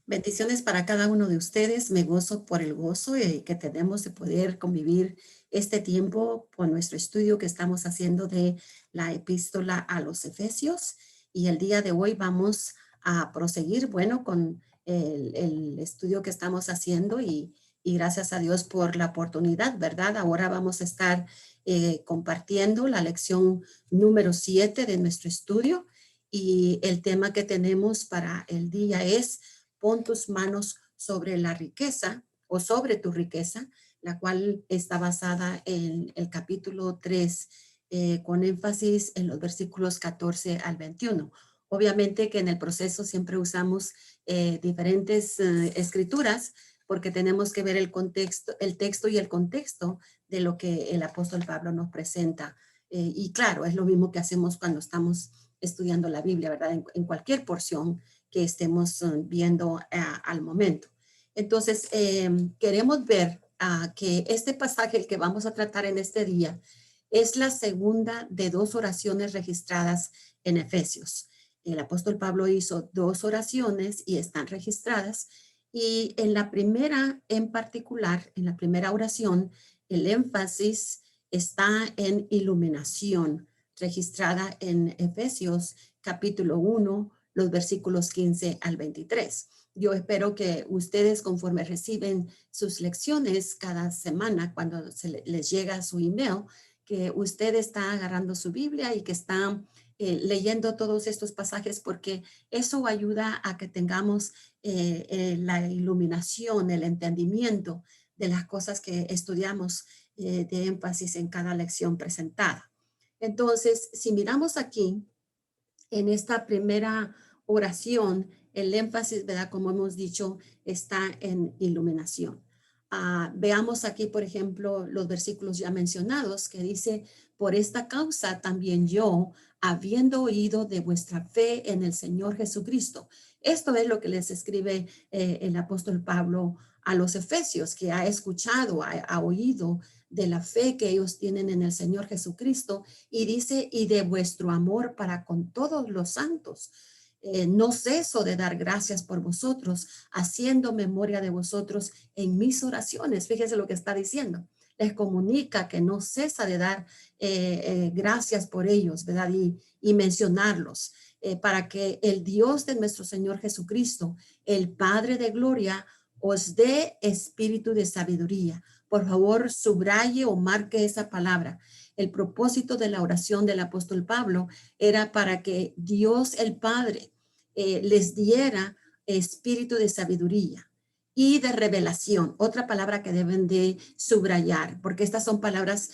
Bendiciones para cada uno de ustedes. Me gozo por el gozo que tenemos de poder convivir este tiempo por nuestro estudio que estamos haciendo de la epístola a los Efesios. Y el día de hoy vamos a proseguir, bueno, con el estudio que estamos haciendo y gracias a Dios por la oportunidad, ¿verdad? Ahora vamos a estar compartiendo la lección número 7 de nuestro estudio y el tema que tenemos para el día es pon tus manos sobre la riqueza o sobre tu riqueza, la cual está basada en el capítulo 3, con énfasis en los versículos 14 al 21. Obviamente que en el proceso siempre usamos diferentes escrituras porque tenemos que ver el contexto, el texto y el contexto de lo que el apóstol Pablo nos presenta. Y claro, es lo mismo que hacemos cuando estamos estudiando la Biblia, ¿verdad? En cualquier porción que estemos viendo al momento. Entonces, queremos ver que este pasaje, el que vamos a tratar en este día, es la segunda de dos oraciones registradas en Efesios. El apóstol Pablo hizo dos oraciones y están registradas. Y en la primera en particular, en la primera oración, el énfasis está en iluminación, registrada en Efesios capítulo 1, los versículos 15 al 23. Yo espero que ustedes, conforme reciben sus lecciones cada semana, cuando les llega su email, que usted está agarrando su Biblia y que está leyendo todos estos pasajes, porque eso ayuda a que tengamos la iluminación, el entendimiento de las cosas que estudiamos de énfasis en cada lección presentada. Entonces, si miramos aquí, en esta primera oración, el énfasis, ¿verdad? Como hemos dicho, está en iluminación. Veamos aquí, por ejemplo, los versículos ya mencionados que dice, por esta causa también yo, habiendo oído de vuestra fe en el Señor Jesucristo. Esto es lo que les escribe el apóstol Pablo a los Efesios, que ha escuchado, ha oído de la fe que ellos tienen en el Señor Jesucristo y dice, y de vuestro amor para con todos los santos. No ceso de dar gracias por vosotros, haciendo memoria de vosotros en mis oraciones. Fíjese lo que está diciendo. Les comunica que no cesa de dar gracias por ellos, ¿verdad? Y mencionarlos, para que el Dios de nuestro Señor Jesucristo, el Padre de gloria, os dé espíritu de sabiduría. Por favor, subraye o marque esa palabra. El propósito de la oración del apóstol Pablo era para que Dios el Padre les diera espíritu de sabiduría y de revelación, otra palabra que deben de subrayar, porque estas son palabras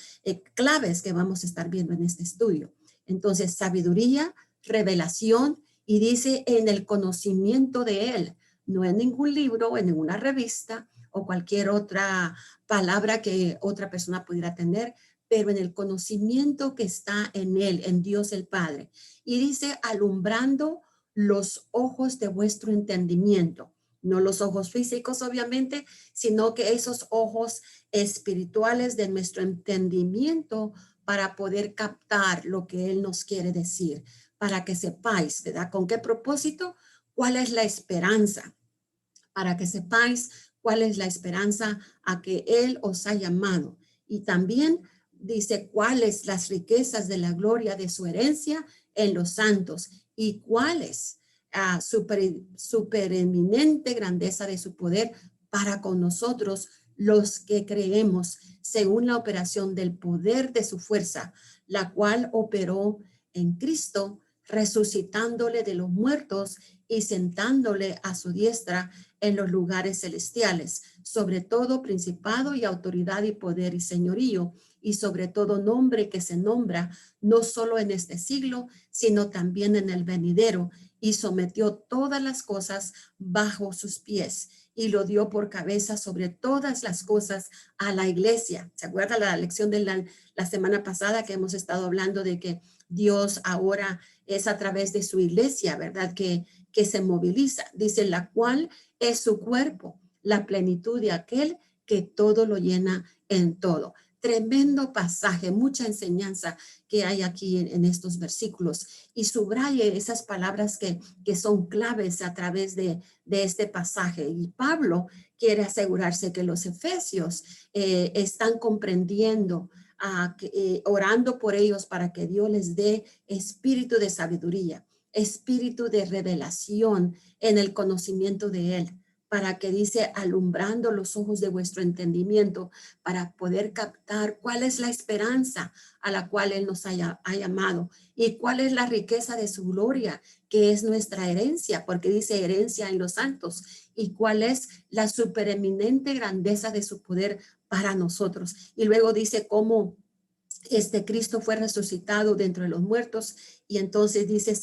claves que vamos a estar viendo en este estudio. Entonces, sabiduría, revelación, y dice en el conocimiento de Él, no en ningún libro, en ninguna revista o cualquier otra palabra que otra persona pudiera tener, pero en el conocimiento que está en Él, en Dios el Padre. Y dice, alumbrando los ojos de vuestro entendimiento, no los ojos físicos obviamente, sino que esos ojos espirituales de nuestro entendimiento para poder captar lo que Él nos quiere decir, para que sepáis, ¿verdad? ¿Con qué propósito? ¿Cuál es la esperanza? Para que sepáis cuál es la esperanza a que Él os ha llamado. Y también dice cuáles las riquezas de la gloria de su herencia en los santos y cuáles supereminente grandeza de su poder para con nosotros los que creemos según la operación del poder de su fuerza, la cual operó en Cristo, resucitándole de los muertos y sentándole a su diestra en los lugares celestiales, sobre todo principado y autoridad y poder y señorío, y sobre todo nombre que se nombra, no solo en este siglo, sino también en el venidero, y sometió todas las cosas bajo sus pies, y lo dio por cabeza sobre todas las cosas a la iglesia. ¿Se acuerda la lección de la semana pasada que hemos estado hablando de que Dios ahora es a través de su iglesia, ¿verdad? Que se moviliza, dice, la cual es su cuerpo, la plenitud de aquel que todo lo llena en todo. Tremendo pasaje, mucha enseñanza que hay aquí en estos versículos. Y subraye esas palabras que son claves a través de este pasaje. Y Pablo quiere asegurarse que los efesios están comprendiendo, orando por ellos para que Dios les dé espíritu de sabiduría, espíritu de revelación en el conocimiento de Él, para que dice, alumbrando los ojos de vuestro entendimiento, para poder captar cuál es la esperanza a la cual Él nos ha llamado y cuál es la riqueza de su gloria, que es nuestra herencia, porque dice herencia en los santos, y cuál es la supereminente grandeza de su poder para nosotros. Y luego dice cómo Cristo fue resucitado dentro de los muertos y entonces dice,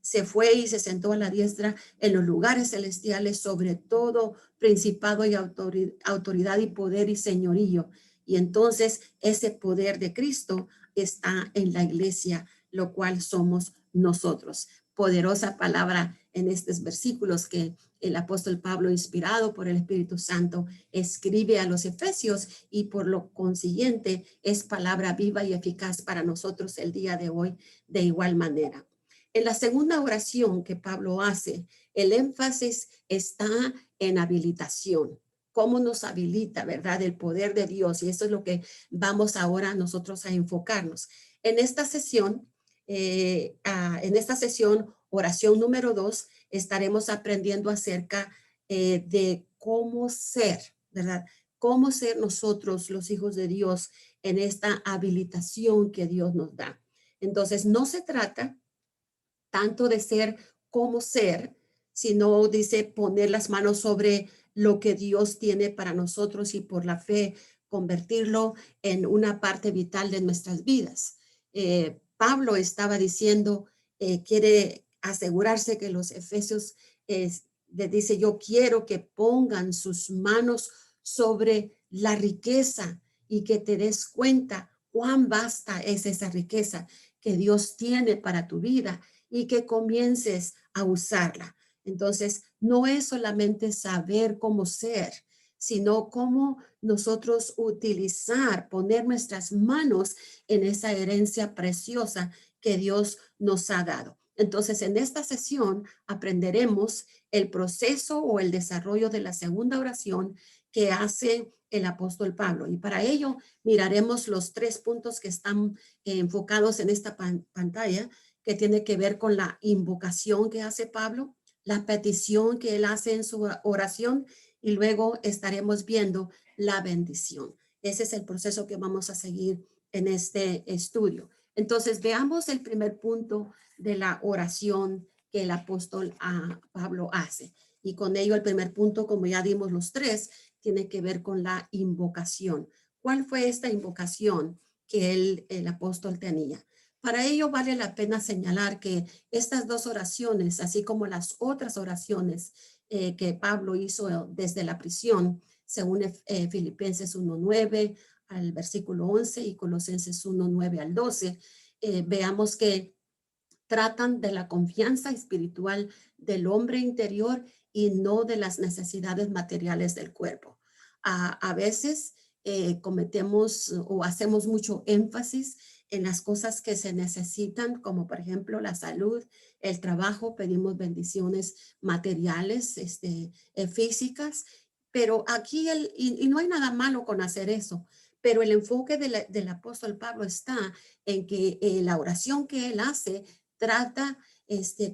se fue y se sentó a la diestra en los lugares celestiales sobre todo principado y autoridad y poder y señorío. Y entonces ese poder de Cristo está en la iglesia, lo cual somos nosotros. Poderosa palabra en estos versículos que el apóstol Pablo, inspirado por el Espíritu Santo, escribe a los efesios y por lo consiguiente es palabra viva y eficaz para nosotros el día de hoy de igual manera. En la segunda oración que Pablo hace, el énfasis está en habilitación. ¿Cómo nos habilita, verdad? El poder de Dios. Y eso es lo que vamos ahora nosotros a enfocarnos. En esta sesión, oración número 2, estaremos aprendiendo acerca de cómo ser, ¿verdad? Cómo ser nosotros los hijos de Dios en esta habilitación que Dios nos da. Entonces, no se trata tanto de ser como ser, sino dice poner las manos sobre lo que Dios tiene para nosotros y por la fe convertirlo en una parte vital de nuestras vidas. Pablo estaba diciendo, quiere asegurarse que los efesios le dice, yo quiero que pongan sus manos sobre la riqueza y que te des cuenta cuán vasta es esa riqueza que Dios tiene para tu vida y que comiences a usarla. Entonces, no es solamente saber cómo ser, sino cómo nosotros utilizar, poner nuestras manos en esa herencia preciosa que Dios nos ha dado. Entonces, en esta sesión aprenderemos el proceso o el desarrollo de la segunda oración que hace el apóstol Pablo. Y para ello miraremos los 3 puntos que están enfocados en esta pantalla, que tiene que ver con la invocación que hace Pablo, la petición que él hace en su oración y luego estaremos viendo la bendición. Ese es el proceso que vamos a seguir en este estudio. Entonces, veamos el primer punto de la oración que el apóstol Pablo hace. Y con ello el primer punto, como ya dimos los 3, tiene que ver con la invocación. ¿Cuál fue esta invocación que el apóstol tenía? Para ello vale la pena señalar que estas 2 oraciones, así como las otras oraciones que Pablo hizo desde la prisión, según Filipenses 1:9 al versículo 11 y Colosenses 1:9 al 12, veamos que tratan de la confianza espiritual del hombre interior y no de las necesidades materiales del cuerpo. A veces cometemos o hacemos mucho énfasis en las cosas que se necesitan, como por ejemplo la salud, el trabajo, pedimos bendiciones materiales, físicas, pero aquí, y no hay nada malo con hacer eso, pero el enfoque del apóstol Pablo está en que la oración que él hace trata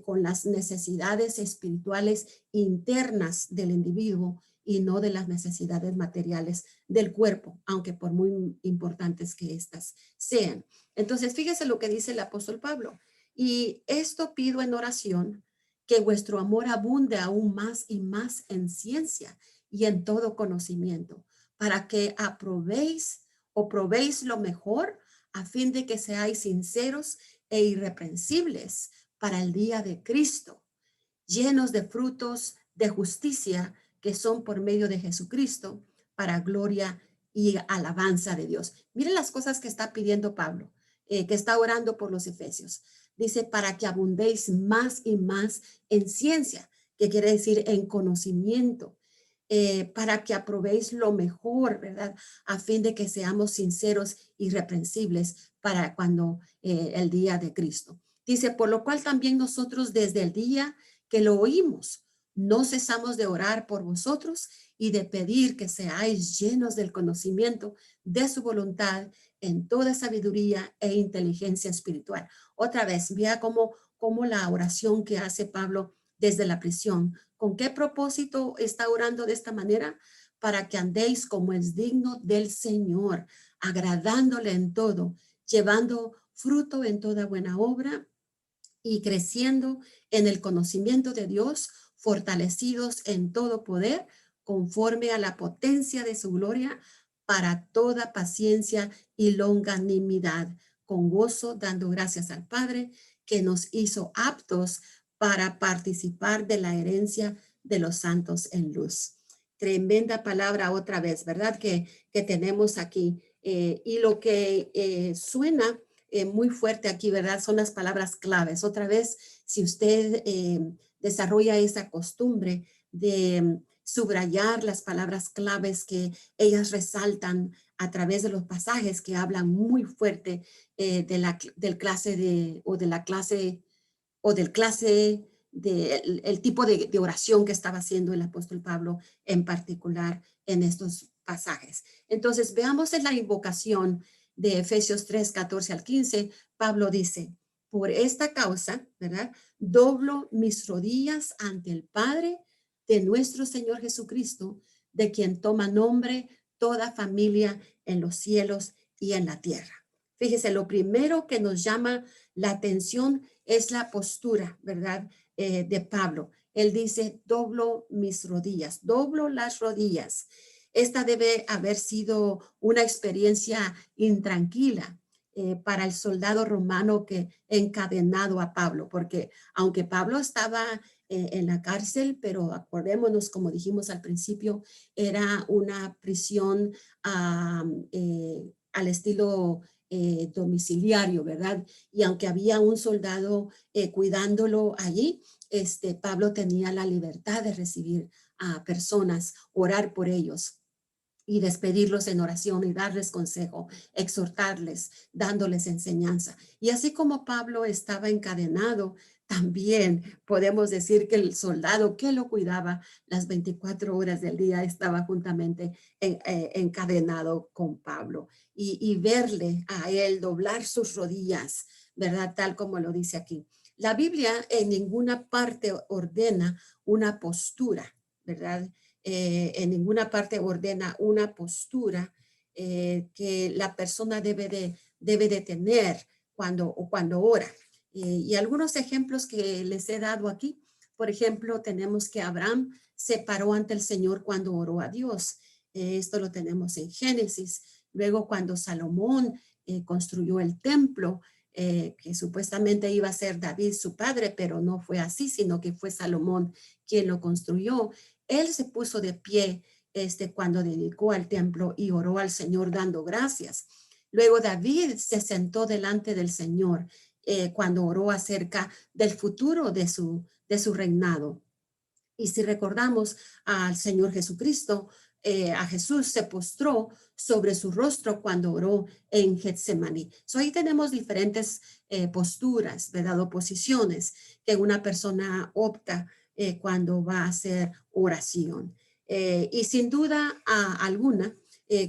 con las necesidades espirituales internas del individuo y no de las necesidades materiales del cuerpo, aunque por muy importantes que éstas sean. Entonces, fíjese lo que dice el apóstol Pablo. Y esto pido en oración, que vuestro amor abunde aún más y más en ciencia y en todo conocimiento, para que probéis lo mejor a fin de que seáis sinceros e irreprensibles para el día de Cristo, llenos de frutos de justicia que son por medio de Jesucristo para gloria y alabanza de Dios. Miren las cosas que está pidiendo Pablo, que está orando por los efesios. Dice, para que abundéis más y más en ciencia, que quiere decir en conocimiento, para que aprobéis lo mejor, ¿verdad? A fin de que seamos sinceros, irreprensibles para cuando el día de Cristo. Dice, por lo cual también nosotros desde el día que lo oímos, no cesamos de orar por vosotros y de pedir que seáis llenos del conocimiento de su voluntad en toda sabiduría e inteligencia espiritual. Otra vez, vea cómo la oración que hace Pablo desde la prisión. ¿Con qué propósito está orando de esta manera? Para que andéis como es digno del Señor, agradándole en todo, llevando fruto en toda buena obra y creciendo en el conocimiento de Dios, fortalecidos en todo poder, conforme a la potencia de su gloria, para toda paciencia y longanimidad, con gozo, dando gracias al Padre, que nos hizo aptos para participar de la herencia de los santos en luz. Tremenda palabra otra vez, ¿verdad? Que tenemos aquí. Y lo que suena muy fuerte aquí, ¿verdad? Son las palabras claves. Otra vez, si usted desarrolla esa costumbre de subrayar las palabras claves que ellas resaltan a través de los pasajes que hablan muy fuerte del clase de, o de la clase o del clase el tipo de oración que estaba haciendo el apóstol Pablo en particular en estos pasajes. Entonces, veamos en la invocación de Efesios 3, 14 al 15, Pablo dice, por esta causa, ¿verdad? Doblo mis rodillas ante el Padre de nuestro Señor Jesucristo, de quien toma nombre toda familia en los cielos y en la tierra. Fíjese, lo primero que nos llama la atención es la postura, ¿verdad? De Pablo. Él dice, doblo mis rodillas, doblo las rodillas. Esta debe haber sido una experiencia intranquila para el soldado romano que encadenado a Pablo, porque aunque Pablo estaba en la cárcel, pero acordémonos, como dijimos al principio, era una prisión al estilo domiciliario, ¿verdad? Y aunque había un soldado cuidándolo allí, Pablo tenía la libertad de recibir a personas, orar por ellos y despedirlos en oración y darles consejo, exhortarles, dándoles enseñanza. Y así como Pablo estaba encadenado, también podemos decir que el soldado que lo cuidaba las 24 horas del día estaba juntamente encadenado con Pablo y verle a él doblar sus rodillas, ¿verdad? Tal como lo dice aquí. La Biblia en ninguna parte ordena una postura, ¿verdad? En ninguna parte ordena una postura que la persona debe de tener cuando ora. Y algunos ejemplos que les he dado aquí, por ejemplo, tenemos que Abraham se paró ante el Señor cuando oró a Dios. Esto lo tenemos en Génesis. Luego cuando Salomón construyó el templo, que supuestamente iba a ser David su padre, pero no fue así, sino que fue Salomón quien lo construyó. Él se puso de pie cuando dedicó al templo y oró al Señor dando gracias. Luego David se sentó delante del Señor cuando oró acerca del futuro de su reinado. Y si recordamos al Señor Jesucristo, a Jesús se postró sobre su rostro cuando oró en Getsemaní. Ahí tenemos diferentes posturas, ¿verdad? O posiciones que una persona opta cuando va a hacer oración. Y sin duda alguna,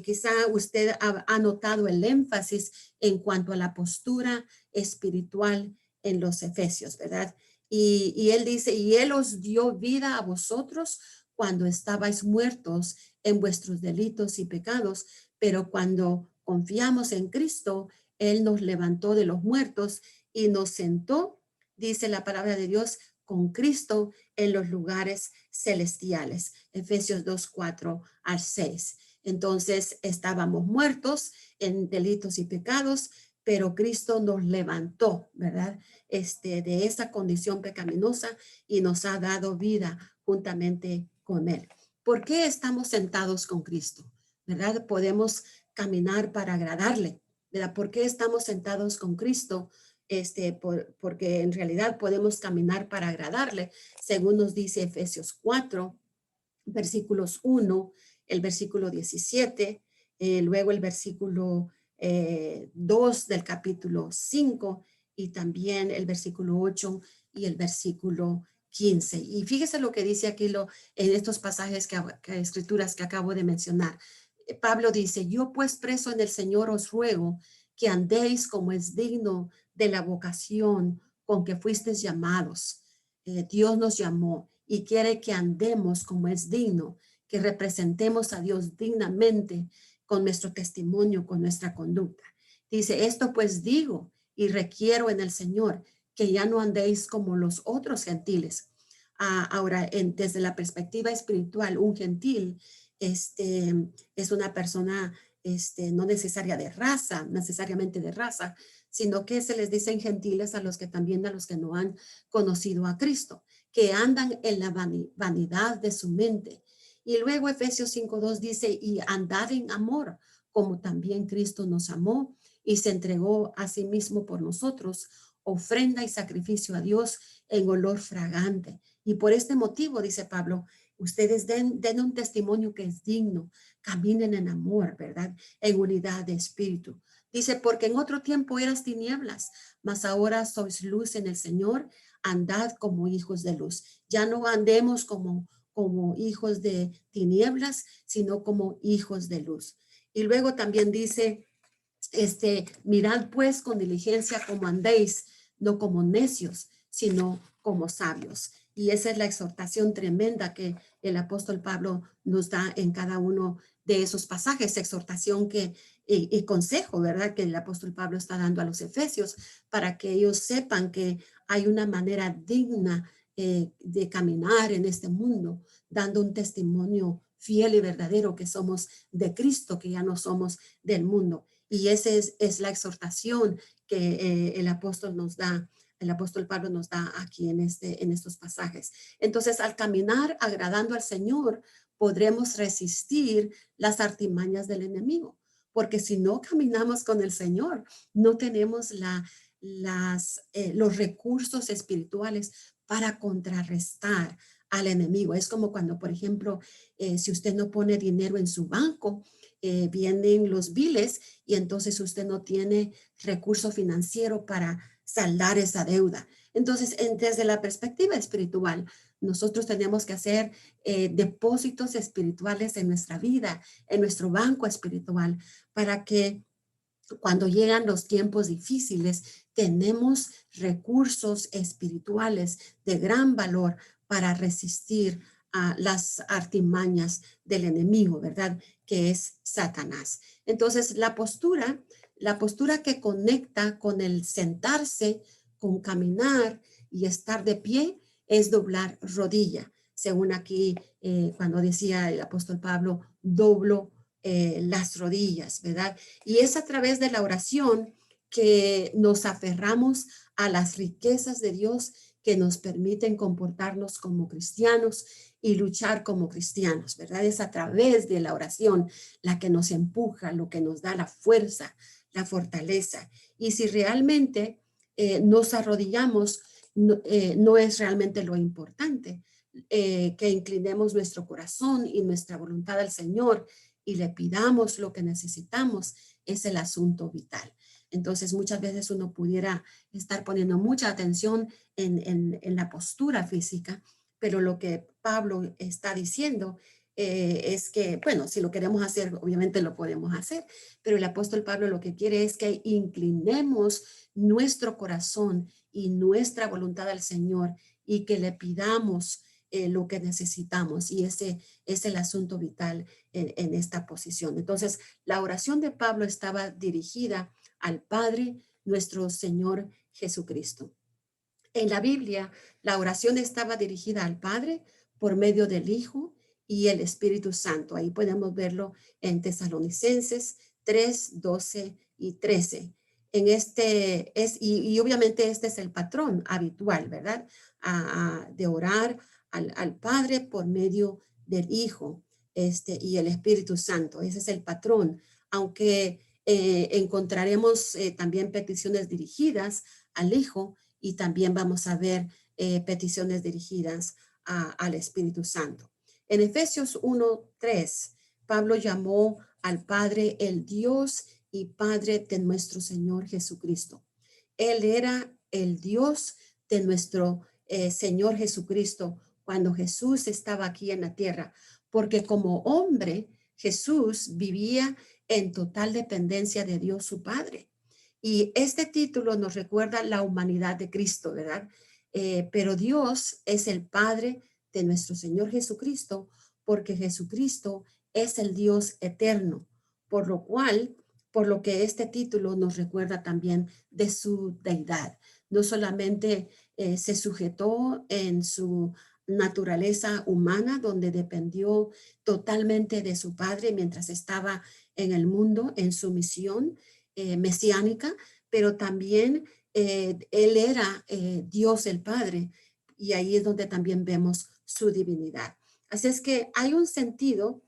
quizá usted ha notado el énfasis en cuanto a la postura espiritual en los Efesios, ¿verdad? Y él dice, y él os dio vida a vosotros cuando estabais muertos en vuestros delitos y pecados, pero cuando confiamos en Cristo, él nos levantó de los muertos y nos sentó, dice la palabra de Dios, con Cristo en los lugares celestiales. Efesios 2, 4 al 6. Entonces estábamos muertos en delitos y pecados, pero Cristo nos levantó, ¿verdad? De esa condición pecaminosa y nos ha dado vida juntamente con Él. ¿Por qué estamos sentados con Cristo? ¿Verdad? Podemos caminar para agradarle, ¿verdad? ¿Por qué estamos sentados con Cristo? Porque en realidad podemos caminar para agradarle, según nos dice Efesios 4, versículos 1, el versículo 17, luego el versículo 2 del capítulo 5 y también el versículo 8 y el versículo 15. Y fíjese lo que dice aquí en estos pasajes escrituras que acabo de mencionar. Pablo dice, yo pues preso en el Señor os ruego que andéis como es digno de la vocación con que fuisteis llamados. Dios nos llamó y quiere que andemos como es digno, que representemos a Dios dignamente con nuestro testimonio, con nuestra conducta. Dice, esto pues digo y requiero en el Señor que ya no andéis como los otros gentiles. Ahora, desde la perspectiva espiritual, un gentil es una persona no necesariamente de raza, sino que se les dicen gentiles a los que también a los que no han conocido a Cristo, que andan en la vanidad de su mente. Y luego Efesios 5:2 dice, y andad en amor, como también Cristo nos amó y se entregó a sí mismo por nosotros, ofrenda y sacrificio a Dios en olor fragante. Y por este motivo, dice Pablo, ustedes den un testimonio que es digno, caminen en amor, ¿verdad? En unidad de espíritu. Dice, porque en otro tiempo eras tinieblas, mas ahora sois luz en el Señor, andad como hijos de luz. Ya no andemos como hijos de tinieblas, sino como hijos de luz. Y luego también dice, mirad pues con diligencia como andéis, no como necios, sino como sabios. Y esa es la exhortación tremenda que el apóstol Pablo nos da en cada uno de esos pasajes, exhortación y consejo, ¿verdad? Que el apóstol Pablo está dando a los efesios para que ellos sepan que hay una manera digna de caminar en este mundo, dando un testimonio fiel y verdadero que somos de Cristo, que ya no somos del mundo. Y esa es la exhortación que el apóstol Pablo nos da aquí en estos pasajes. Entonces, al caminar agradando al Señor, podremos resistir las artimañas del enemigo, porque si no caminamos con el Señor, no tenemos los recursos espirituales para contrarrestar al enemigo. Es como cuando, por ejemplo, si usted no pone dinero en su banco, vienen los biles y entonces usted no tiene recurso financiero para saldar esa deuda. Entonces, desde la perspectiva espiritual, nosotros tenemos que hacer depósitos espirituales en nuestra vida, en nuestro banco espiritual, para que cuando llegan los tiempos difíciles, tenemos recursos espirituales de gran valor para resistir a las artimañas del enemigo, ¿verdad? Que es Satanás. Entonces, la postura que conecta con el sentarse, con caminar y estar de pie, es doblar rodilla. Según aquí, cuando decía el apóstol Pablo, doblo las rodillas, ¿verdad? Y es a través de la oración que nos aferramos a las riquezas de Dios que nos permiten comportarnos como cristianos y luchar como cristianos, ¿verdad? Es a través de la oración la que nos empuja, lo que nos da la fuerza, la fortaleza. Y si realmente nos arrodillamos, no es realmente lo importante, que inclinemos nuestro corazón y nuestra voluntad al Señor y le pidamos lo que necesitamos, es el asunto vital. Entonces, muchas veces uno pudiera estar poniendo mucha atención en la postura física, pero lo que Pablo está diciendo es que, bueno, si lo queremos hacer, obviamente lo podemos hacer, pero el apóstol Pablo lo que quiere es que inclinemos nuestro corazón y nuestra voluntad al Señor y que le pidamos lo que necesitamos, y ese es el asunto vital en esta posición. Entonces, la oración de Pablo estaba dirigida al Padre, nuestro Señor Jesucristo. En la Biblia, la oración estaba dirigida al Padre por medio del Hijo y el Espíritu Santo. Ahí podemos verlo en Tesalonicenses 3:12 y 13. Y obviamente este es el patrón habitual, ¿verdad? De orar al Padre por medio del Hijo y el Espíritu Santo. Ese es el patrón, aunque encontraremos también peticiones dirigidas al Hijo, y también vamos a ver peticiones dirigidas al Espíritu Santo. En Efesios 1:3, Pablo llamó al Padre el Dios y Padre de nuestro Señor Jesucristo. Él era el Dios de nuestro Señor Jesucristo cuando Jesús estaba aquí en la tierra, porque como hombre, Jesús vivía en total dependencia de Dios su Padre. Y este título nos recuerda la humanidad de Cristo, ¿verdad? Pero Dios es el Padre de nuestro Señor Jesucristo, porque Jesucristo es el Dios eterno, por lo cual, por lo que este título nos recuerda también de su deidad. No solamente se sujetó en su naturaleza humana, donde dependió totalmente de su Padre mientras estaba en el mundo, en su misión mesiánica, pero también él era Dios el Padre, y ahí es donde también vemos su divinidad. Así es que hay un sentido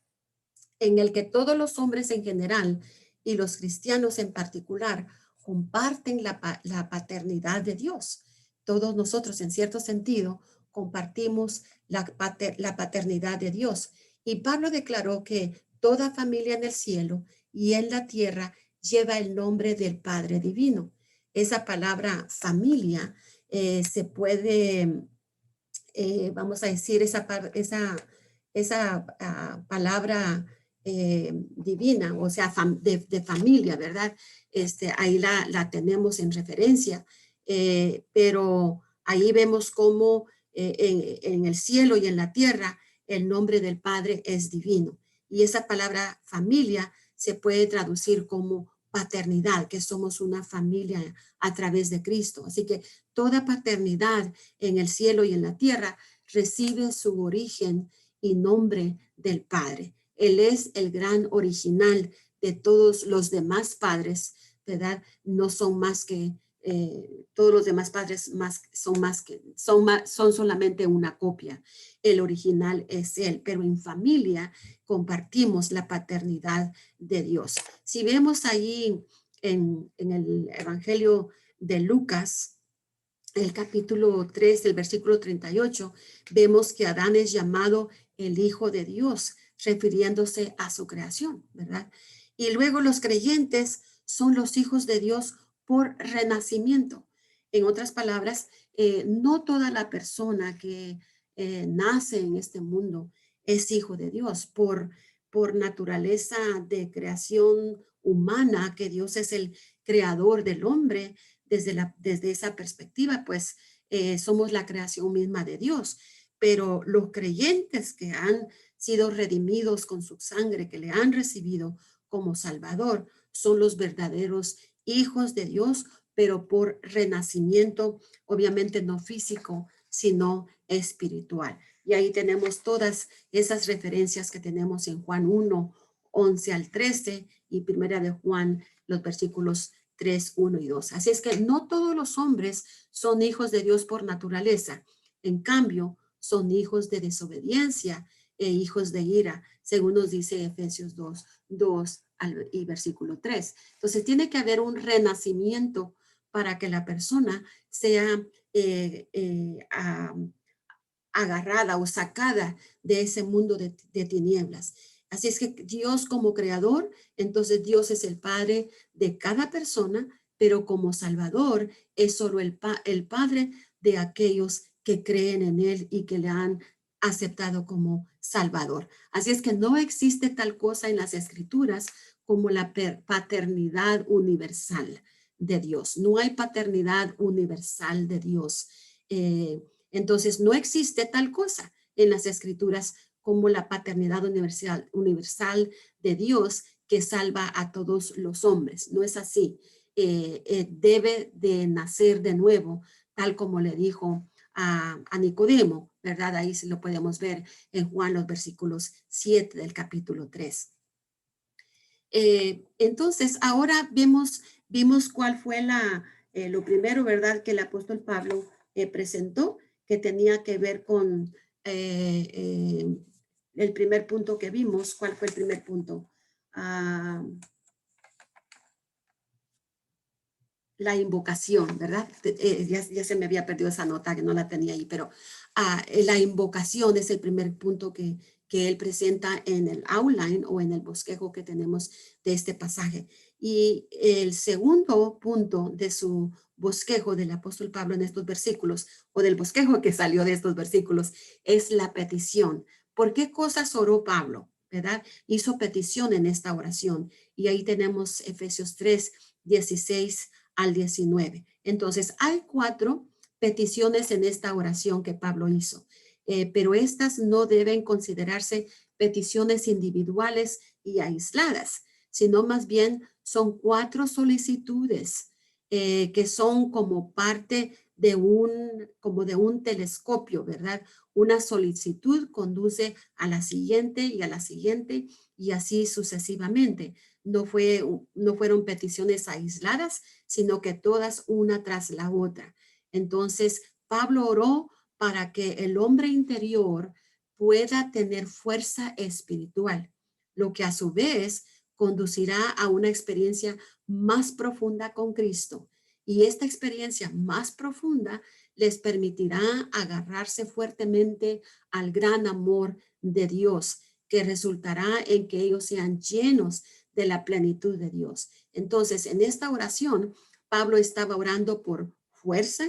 en el que todos los hombres en general y los cristianos en particular comparten la paternidad de Dios. Todos nosotros, en cierto sentido, compartimos la paternidad de Dios. Y Pablo declaró que toda familia en el cielo y en la tierra lleva el nombre del Padre Divino. Esa palabra familia se puede, vamos a decir, esa palabra divina, o sea, de familia, ¿verdad? Ahí la tenemos en referencia, pero ahí vemos cómo en el cielo y en la tierra el nombre del Padre es divino. Y esa palabra familia se puede traducir como paternidad, que somos una familia a través de Cristo. Así que toda paternidad en el cielo y en la tierra recibe su origen y nombre del Padre. Él es el gran original de todos los demás padres, ¿verdad? No son más que todos los demás padres son solamente una copia. El original es él, pero en familia compartimos la paternidad de Dios. Si vemos ahí en el Evangelio de Lucas, el capítulo 3, el versículo 38, vemos que Adán es llamado el Hijo de Dios, refiriéndose a su creación, ¿verdad? Y luego los creyentes son los hijos de Dios por renacimiento. En otras palabras, no toda la persona que nace en este mundo es hijo de Dios por naturaleza de creación humana, que Dios es el creador del hombre. Desde esa perspectiva, pues somos la creación misma de Dios, pero los creyentes que han sido redimidos con su sangre, que le han recibido como Salvador, son los verdaderos hijos de Dios, pero por renacimiento, obviamente no físico, sino espiritual. Y ahí tenemos todas esas referencias que tenemos en Juan 1, 11 al 13 y primera de Juan, los versículos 3, 1 y 2. Así es que no todos los hombres son hijos de Dios por naturaleza. En cambio, son hijos de desobediencia e hijos de ira, según nos dice Efesios 2, 2 y versículo 3. Entonces, tiene que haber un renacimiento para que la persona sea agarrada o sacada de ese mundo de tinieblas. Así es que Dios como creador, entonces Dios es el Padre de cada persona, pero como Salvador es solo el Padre de aquellos que creen en Él y que le han aceptado como Salvador. Así es que no existe tal cosa en las Escrituras como la paternidad universal de Dios. No hay paternidad universal de Dios. Entonces, no existe tal cosa en las Escrituras como la paternidad universal de Dios que salva a todos los hombres. No es así. Debe de nacer de nuevo, tal como le dijo a Nicodemo, ¿verdad? Ahí se lo podemos ver en Juan, los versículos 7 del capítulo 3. Entonces, ahora vimos cuál fue lo primero, ¿verdad? Que el apóstol Pablo presentó, que tenía que ver con el primer punto que vimos. ¿Cuál fue el primer punto? La invocación, ¿verdad? Ya se me había perdido esa nota que no la tenía ahí, pero La invocación es el primer punto que él presenta en el outline o en el bosquejo que tenemos de este pasaje. Y el segundo punto de su bosquejo del apóstol Pablo en estos versículos, o del bosquejo que salió de estos versículos, es la petición. ¿Por qué cosas oró Pablo? ¿Verdad? Hizo petición en esta oración. Y ahí tenemos Efesios 3, 16 al 19. Entonces, hay 4 peticiones en esta oración que Pablo hizo, pero estas no deben considerarse peticiones individuales y aisladas, sino más bien son 4 solicitudes que son como parte como de un telescopio, ¿verdad? Una solicitud conduce a la siguiente y a la siguiente y así sucesivamente. No fueron peticiones aisladas, sino que todas una tras la otra. Entonces, Pablo oró para que el hombre interior pueda tener fuerza espiritual, lo que a su vez conducirá a una experiencia más profunda con Cristo. Y esta experiencia más profunda les permitirá agarrarse fuertemente al gran amor de Dios, que resultará en que ellos sean llenos de la plenitud de Dios. Entonces, en esta oración, Pablo estaba orando por fuerza,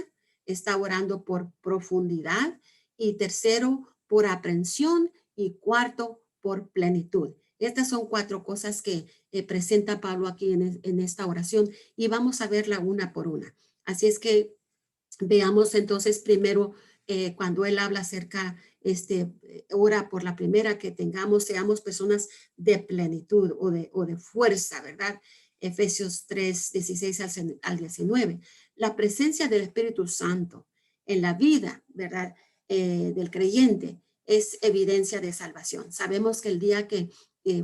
está orando por profundidad y tercero, por aprensión y cuarto, por plenitud. Estas son 4 cosas que presenta Pablo aquí en esta oración y vamos a verla una por una. Así es que veamos entonces primero cuando él habla acerca, ora por la primera que seamos personas de plenitud o de fuerza, ¿verdad? Efesios 3, 16 al 19. La presencia del Espíritu Santo en la vida, ¿verdad? Del creyente es evidencia de salvación. Sabemos que el día que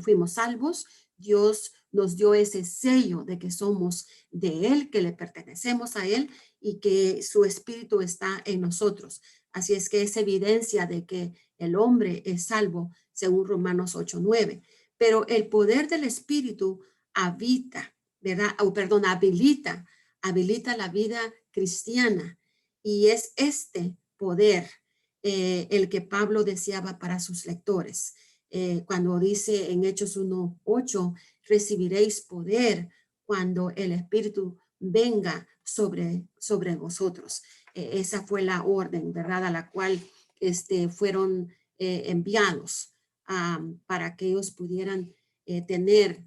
fuimos salvos, Dios nos dio ese sello de que somos de Él, que le pertenecemos a Él y que su espíritu está en nosotros. Así es que es evidencia de que el hombre es salvo, según Romanos 8:9. Pero el poder del espíritu habita, ¿verdad? Perdón, habilita la vida cristiana. Y es este poder el que Pablo deseaba para sus lectores. Cuando dice en Hechos 1:8, recibiréis poder cuando el Espíritu venga sobre vosotros. Esa fue la orden, ¿verdad? A la cual fueron enviados para que ellos pudieran tener,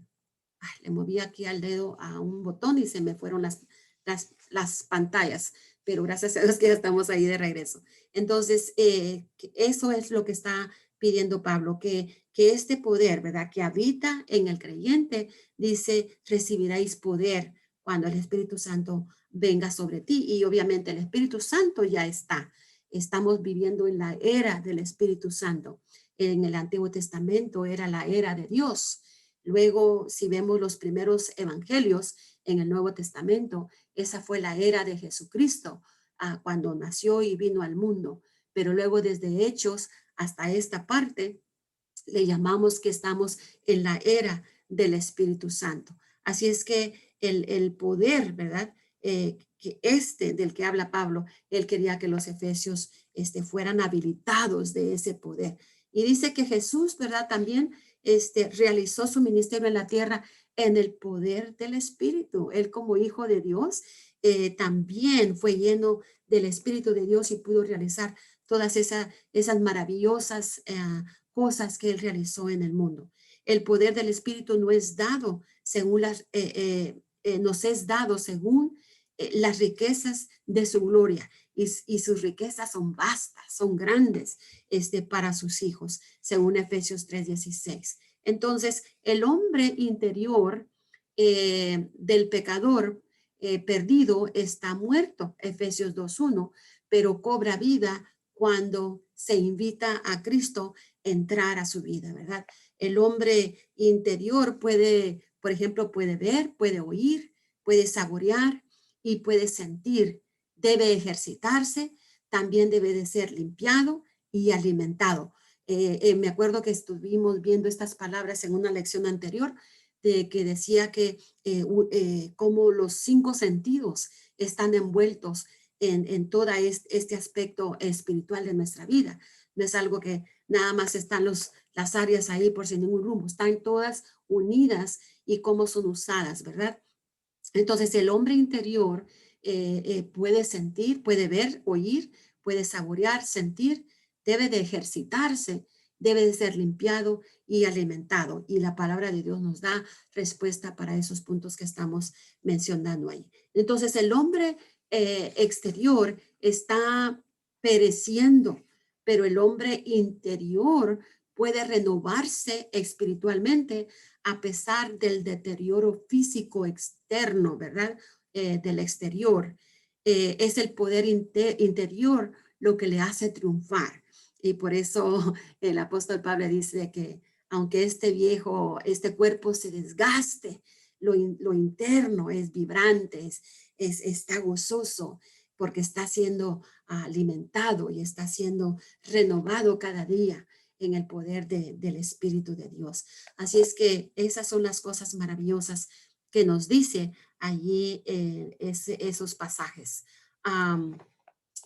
le moví aquí al dedo a un botón y se me fueron las pantallas, pero gracias a Dios que ya estamos ahí de regreso. Entonces, eso es lo que está pidiendo Pablo, que este poder, ¿verdad? Que habita en el creyente, dice, recibiréis poder cuando el Espíritu Santo venga sobre ti. Y obviamente el Espíritu Santo ya está. Estamos viviendo en la era del Espíritu Santo. En el Antiguo Testamento era la era de Dios. Luego, si vemos los primeros evangelios en el Nuevo Testamento, esa fue la era de Jesucristo, cuando nació y vino al mundo. Pero luego desde Hechos hasta esta parte, le llamamos que estamos en la era del Espíritu Santo. Así es que el poder, ¿verdad? Que del que habla Pablo, él quería que los efesios fueran habilitados de ese poder. Y dice que Jesús, ¿verdad? También realizó su ministerio en la tierra en el poder del Espíritu. Él como hijo de Dios también fue lleno del Espíritu de Dios y pudo realizar todas esas maravillosas cosas que él realizó en el mundo. El poder del Espíritu no es dado según nos es dado según las riquezas de su gloria y sus riquezas son vastas, son grandes para sus hijos, según Efesios 3:16. Entonces, el hombre interior del pecador perdido está muerto, Efesios 2:1, pero cobra vida cuando se invita a Cristo a entrar a su vida, ¿verdad? El hombre interior puede, por ejemplo, puede ver, puede oír, puede saborear y puede sentir. Debe ejercitarse, también debe de ser limpiado y alimentado. Me acuerdo que estuvimos viendo estas palabras en una lección anterior de que decía que como los 5 sentidos están envueltos en todo este aspecto espiritual de nuestra vida. No es algo que nada más están las áreas ahí por sin ningún rumbo, están todas unidas y cómo son usadas, ¿verdad? Entonces el hombre interior puede sentir, puede ver, oír, puede saborear, sentir, debe de ejercitarse, debe de ser limpiado y alimentado. Y la palabra de Dios nos da respuesta para esos puntos que estamos mencionando ahí. Entonces el hombre exterior está pereciendo, pero el hombre interior puede renovarse espiritualmente a pesar del deterioro físico externo, ¿verdad? Del exterior. Es el poder interior lo que le hace triunfar. Y por eso el apóstol Pablo dice que aunque este cuerpo se desgaste, lo interno es vibrante, está gozoso, porque está siendo alimentado y está siendo renovado cada día en el poder del Espíritu de Dios. Así es que esas son las cosas maravillosas que nos dice allí esos pasajes.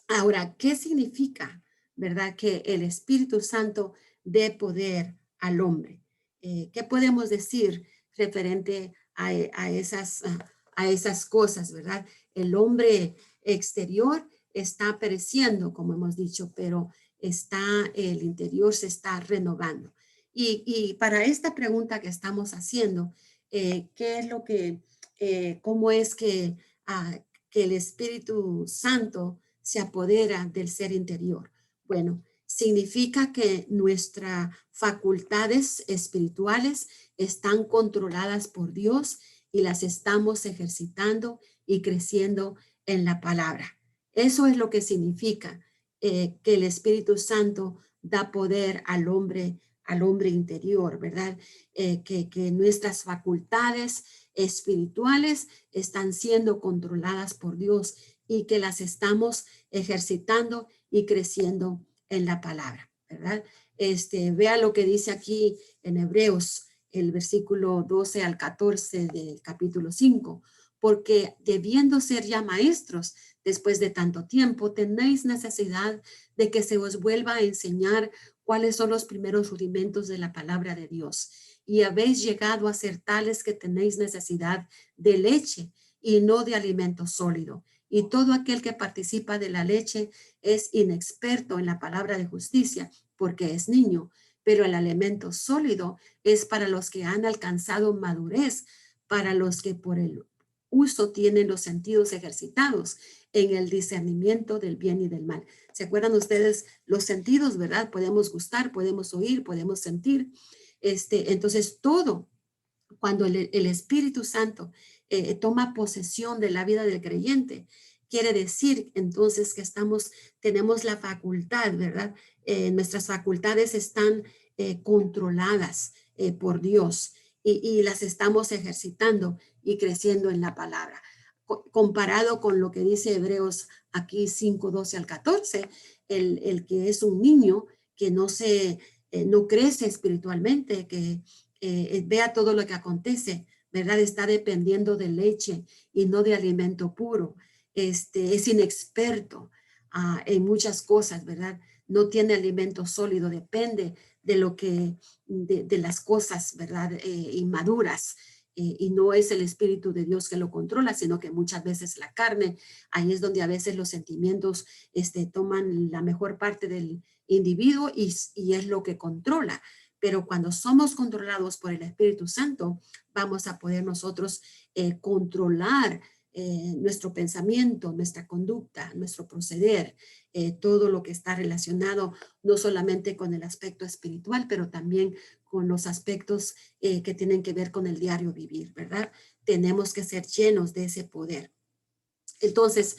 Ahora, ¿qué significa, verdad, que el Espíritu Santo dé poder al hombre? ¿Qué podemos decir referente a esas cosas, verdad? El hombre exterior está pereciendo, como hemos dicho, pero el interior se está renovando. Y para esta pregunta que estamos haciendo, ¿qué es lo cómo es que el Espíritu Santo se apodera del ser interior? Bueno, significa que nuestras facultades espirituales están controladas por Dios y las estamos ejercitando y creciendo en la palabra. Eso es lo que significa que el Espíritu Santo da poder al hombre interior, ¿verdad? Que nuestras facultades espirituales están siendo controladas por Dios y que las estamos ejercitando y creciendo en la palabra, ¿verdad? Vea lo que dice aquí en Hebreos, el versículo 12 al 14 del capítulo 5, porque debiendo ser ya maestros después de tanto tiempo, tenéis necesidad de que se os vuelva a enseñar cuáles son los primeros rudimentos de la palabra de Dios. Y habéis llegado a ser tales que tenéis necesidad de leche y no de alimento sólido. Y todo aquel que participa de la leche es inexperto en la palabra de justicia porque es niño, pero el alimento sólido es para los que han alcanzado madurez, para los que por el uso tienen los sentidos ejercitados en el discernimiento del bien y del mal. ¿Se acuerdan ustedes los sentidos, verdad? Podemos gustar, podemos oír, podemos sentir. Entonces, todo, cuando el Espíritu Santo toma posesión de la vida del creyente, quiere decir entonces que tenemos la facultad, ¿verdad? Nuestras facultades están controladas por Dios y las estamos ejercitando y creciendo en la palabra. Comparado con lo que dice Hebreos aquí 5, 12 al 14, el que es un niño que no crece espiritualmente, que vea todo lo que acontece, ¿verdad? Está dependiendo de leche y no de alimento puro. Es inexperto en muchas cosas, ¿verdad? No tiene alimento sólido, depende de las cosas, ¿verdad? Inmaduras. Y no es el Espíritu de Dios que lo controla, sino que muchas veces la carne, ahí es donde a veces los sentimientos toman la mejor parte del individuo y es lo que controla. Pero cuando somos controlados por el Espíritu Santo, vamos a poder nosotros controlar nuestro pensamiento, nuestra conducta, nuestro proceder, todo lo que está relacionado no solamente con el aspecto espiritual, pero también con los aspectos que tienen que ver con el diario vivir, ¿verdad? Tenemos que ser llenos de ese poder. Entonces,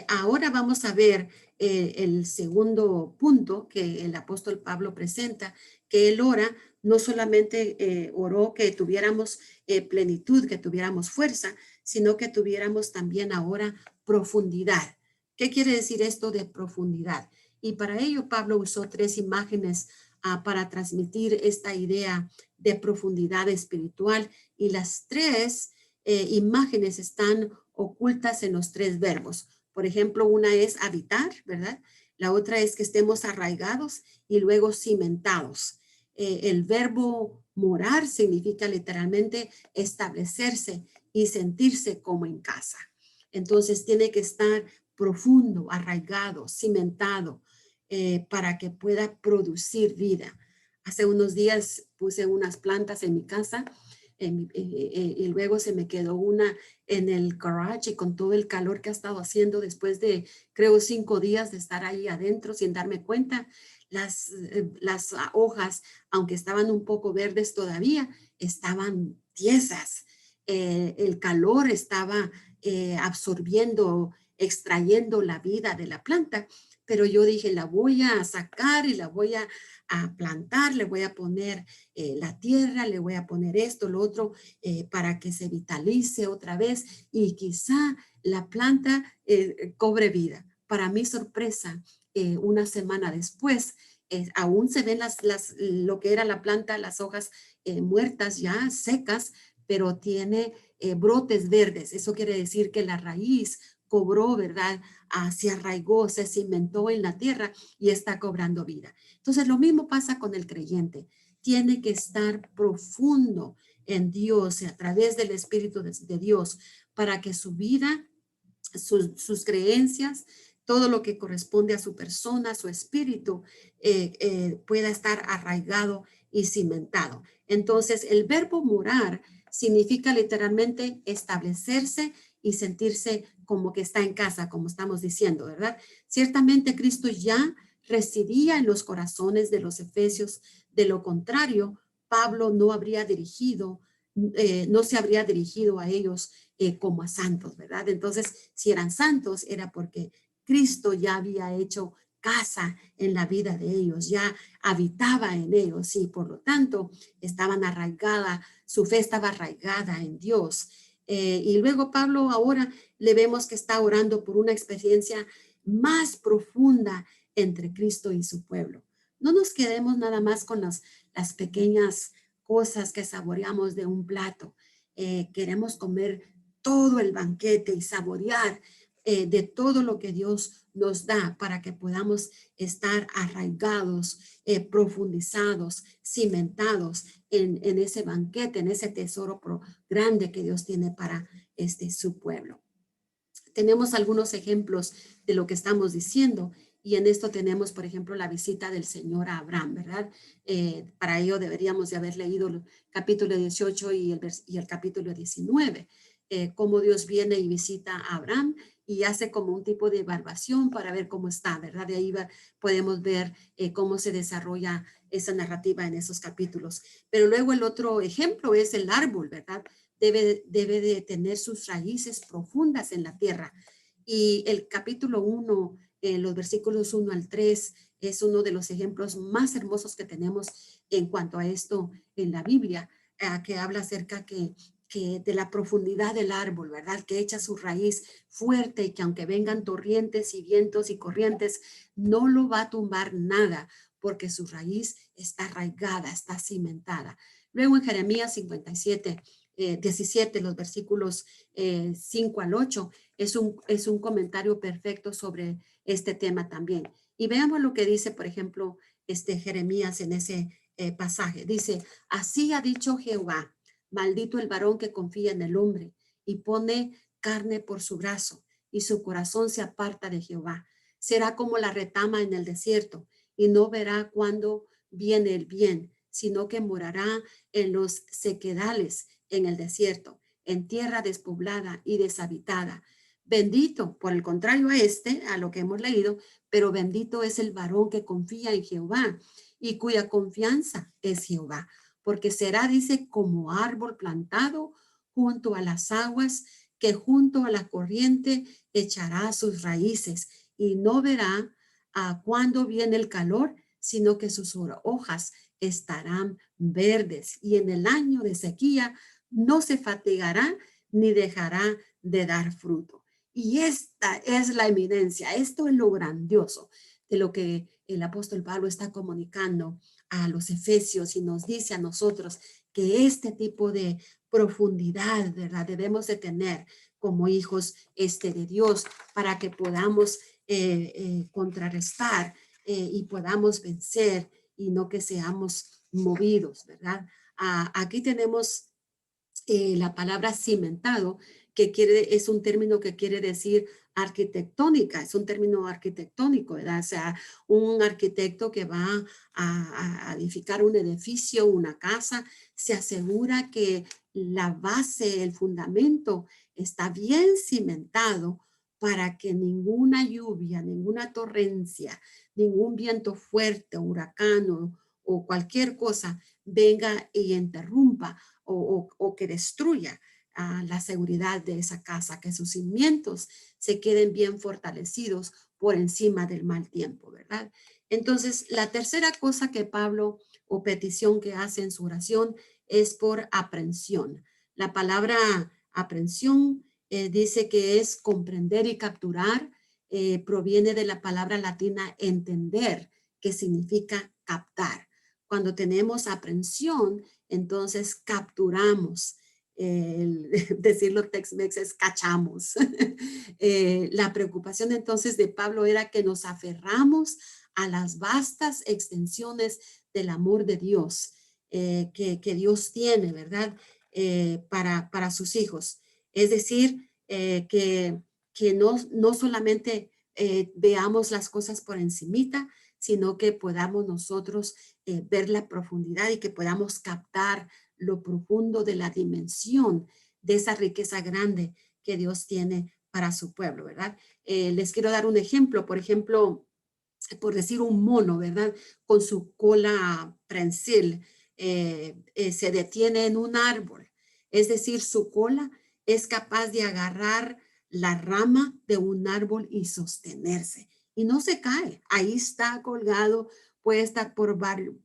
ahora vamos a ver el segundo punto que el apóstol Pablo presenta, que él ora, no solamente oró que tuviéramos plenitud, que tuviéramos fuerza, sino que tuviéramos también ahora profundidad. ¿Qué quiere decir esto de profundidad? Y para ello Pablo usó 3 imágenes para transmitir esta idea de profundidad espiritual y las 3 imágenes están ocultas en los 3 verbos. Por ejemplo, una es habitar, ¿verdad? La otra es que estemos arraigados y luego cimentados. El verbo morar significa literalmente establecerse y sentirse como en casa. Entonces tiene que estar profundo, arraigado, cimentado, para que pueda producir vida. Hace unos días puse unas plantas en mi casa y luego se me quedó una en el garage y con todo el calor que ha estado haciendo después de, creo, 5 días de estar ahí adentro sin darme cuenta, las hojas, aunque estaban un poco verdes todavía, estaban tiesas. El calor estaba absorbiendo, extrayendo la vida de la planta, pero yo dije, la voy a sacar y la voy a plantar, le voy a poner la tierra, le voy a poner esto, lo otro, para que se vitalice otra vez y quizá la planta cobre vida. Para mi sorpresa, una semana después, aún se ven lo que era la planta, las hojas muertas ya, secas, pero tiene brotes verdes. Eso quiere decir que la raíz cobró, ¿verdad? Se arraigó, se cimentó en la tierra y está cobrando vida. Entonces, lo mismo pasa con el creyente. Tiene que estar profundo en Dios y a través del Espíritu de Dios para que su vida, sus creencias, todo lo que corresponde a su persona, su espíritu, pueda estar arraigado y cimentado. Entonces, el verbo morar significa literalmente establecerse y sentirse como que está en casa, como estamos diciendo, ¿verdad? Ciertamente Cristo ya residía en los corazones de los efesios. De lo contrario, Pablo no se habría dirigido a ellos como a santos, ¿verdad? Entonces, si eran santos, era porque Cristo ya había hecho casa en la vida de ellos, ya habitaba en ellos y por lo tanto su fe estaba arraigada en Dios. Y luego Pablo ahora le vemos que está orando por una experiencia más profunda entre Cristo y su pueblo. No nos quedemos nada más con las pequeñas cosas que saboreamos de un plato. Queremos comer todo el banquete y saborear de todo lo que Dios nos da para que podamos estar arraigados, profundizados, cimentados en ese banquete, en ese tesoro grande que Dios tiene para su pueblo. Tenemos algunos ejemplos de lo que estamos diciendo y en esto tenemos, por ejemplo, la visita del Señor a Abraham, ¿verdad? Para ello deberíamos de haber leído el capítulo 18 y el capítulo 19, cómo Dios viene y visita a Abraham y hace como un tipo de evaluación para ver cómo está, ¿verdad? De ahí podemos ver cómo se desarrolla esa narrativa en esos capítulos. Pero luego el otro ejemplo es el árbol, ¿verdad? Debe de tener sus raíces profundas en la tierra. Y el capítulo 1, los versículos 1 al 3, es uno de los ejemplos más hermosos que tenemos en cuanto a esto en la Biblia, que habla acerca que de la profundidad del árbol, ¿verdad? Que echa su raíz fuerte y que aunque vengan torrentes y vientos y corrientes, no lo va a tumbar nada, porque su raíz está arraigada, está cimentada. Luego en Jeremías 57, 17, los versículos 5 al 8, es un comentario perfecto sobre este tema también. Y veamos lo que dice, por ejemplo, Jeremías en ese pasaje. Dice, así ha dicho Jehová, maldito el varón que confía en el hombre y pone carne por su brazo y su corazón se aparta de Jehová. Será como la retama en el desierto y no verá cuándo viene el bien, sino que morará en los sequedales en el desierto, en tierra despoblada y deshabitada. Bendito, por el contrario a lo que hemos leído, pero bendito es el varón que confía en Jehová y cuya confianza es Jehová, porque será, dice, como árbol plantado junto a las aguas, que junto a la corriente echará sus raíces y no verá cuándo viene el calor, sino que sus hojas estarán verdes y en el año de sequía no se fatigará ni dejará de dar fruto. Y esta es la eminencia, esto es lo grandioso de lo que el apóstol Pablo está comunicando a los efesios y nos dice a nosotros que este tipo de profundidad, ¿verdad? Debemos de tener como hijos de Dios, para que podamos contrarrestar y podamos vencer y no que seamos movidos, ¿verdad? Aquí tenemos la palabra cimentado, es un término que quiere decir arquitectónica, es un término arquitectónico, ¿verdad? O sea, un arquitecto que va a edificar un edificio, una casa, se asegura que la base, el fundamento está bien cimentado para que ninguna lluvia, ninguna torrencia, ningún viento fuerte, huracán o cualquier cosa venga y interrumpa o que destruya la seguridad de esa casa, que sus cimientos se queden bien fortalecidos por encima del mal tiempo, ¿verdad? Entonces, la tercera cosa que Pablo o petición que hace en su oración es por aprensión. La palabra aprensión dice que es comprender y capturar, proviene de la palabra latina entender, que significa captar. Cuando tenemos aprensión, entonces capturamos, decirlo Tex-Mex es cachamos. La preocupación entonces de Pablo era que nos aferramos a las vastas extensiones del amor de Dios, que Dios tiene, ¿verdad? Para sus hijos. Es decir, que no solamente veamos las cosas por encimita, sino que podamos nosotros ver la profundidad y que podamos captar lo profundo de la dimensión de esa riqueza grande que Dios tiene para su pueblo, ¿verdad? Les quiero dar un ejemplo, por ejemplo, por decir un mono, ¿verdad? Con su cola prensil, se detiene en un árbol, es decir, su cola es capaz de agarrar la rama de un árbol y sostenerse y no se cae, ahí está colgado, puede estar por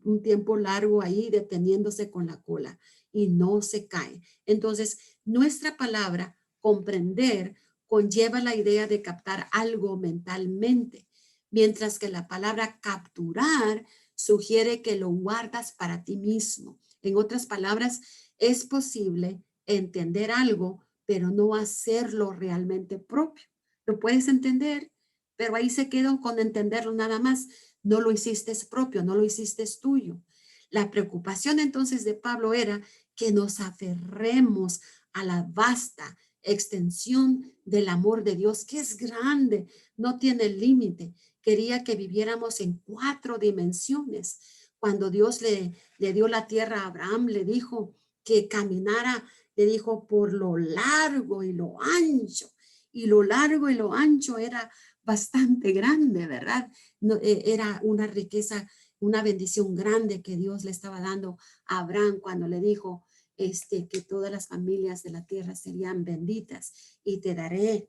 un tiempo largo ahí deteniéndose con la cola y no se cae. Entonces, nuestra palabra, comprender, conlleva la idea de captar algo mentalmente, mientras que la palabra capturar sugiere que lo guardas para ti mismo. En otras palabras, es posible entender algo, pero no hacerlo realmente propio. ¿Lo puedes entender? Pero ahí se quedó con entenderlo nada más. No lo hiciste propio, no lo hiciste tuyo. La preocupación entonces de Pablo era que nos aferremos a la vasta extensión del amor de Dios, que es grande, no tiene límite. Quería que viviéramos en 4 dimensiones. Cuando Dios le dio la tierra a Abraham, le dijo que caminara, le dijo por lo largo y lo ancho. Y lo largo y lo ancho era bastante grande, ¿verdad? No, era una riqueza, una bendición grande que Dios le estaba dando a Abraham cuando le dijo que todas las familias de la tierra serían benditas y te daré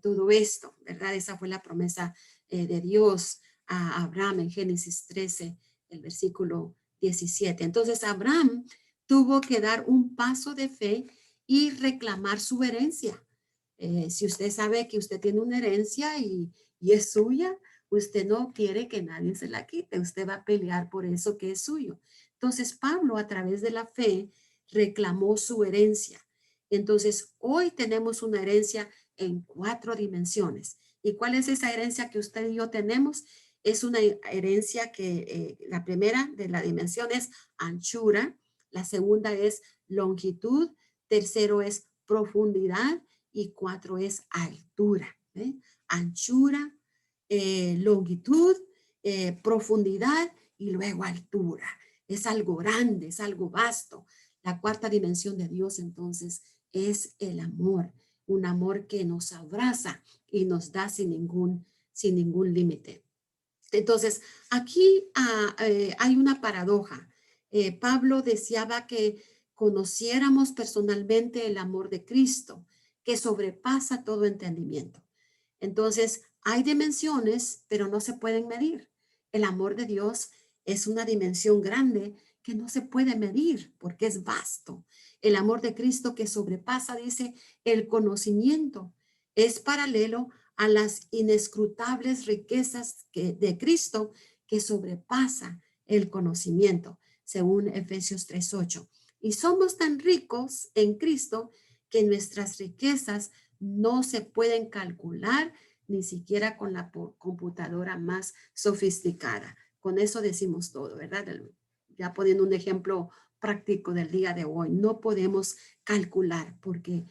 todo esto, ¿verdad? Esa fue la promesa de Dios a Abraham en Génesis 13, el versículo 17. Entonces Abraham tuvo que dar un paso de fe y reclamar su herencia. Si usted sabe que usted tiene una herencia y es suya, usted no quiere que nadie se la quite, usted va a pelear por eso que es suyo. Entonces Pablo, a través de la fe, reclamó su herencia. Entonces hoy tenemos una herencia en 4 dimensiones. ¿Y cuál es esa herencia que usted y yo tenemos? Es una herencia que la primera de la dimensión es anchura, la segunda es longitud, tercero es profundidad y 4 es altura. Anchura, longitud, profundidad y luego altura. Es algo grande, es algo vasto. La 4ª dimensión de Dios entonces es el amor, un amor que nos abraza y nos da sin ningún límite. Entonces, aquí hay una paradoja. Pablo deseaba que conociéramos personalmente el amor de Cristo, que sobrepasa todo entendimiento. Entonces, hay dimensiones, pero no se pueden medir. El amor de Dios es una dimensión grande que no se puede medir porque es vasto. El amor de Cristo que sobrepasa, dice, el conocimiento. Es paralelo a las inescrutables riquezas de Cristo que sobrepasa el conocimiento, según Efesios 3:8. Y somos tan ricos en Cristo que nuestras riquezas no se pueden calcular ni siquiera con la computadora más sofisticada. Con eso decimos todo, ¿verdad? Ya poniendo un ejemplo práctico del día de hoy, no podemos calcular porque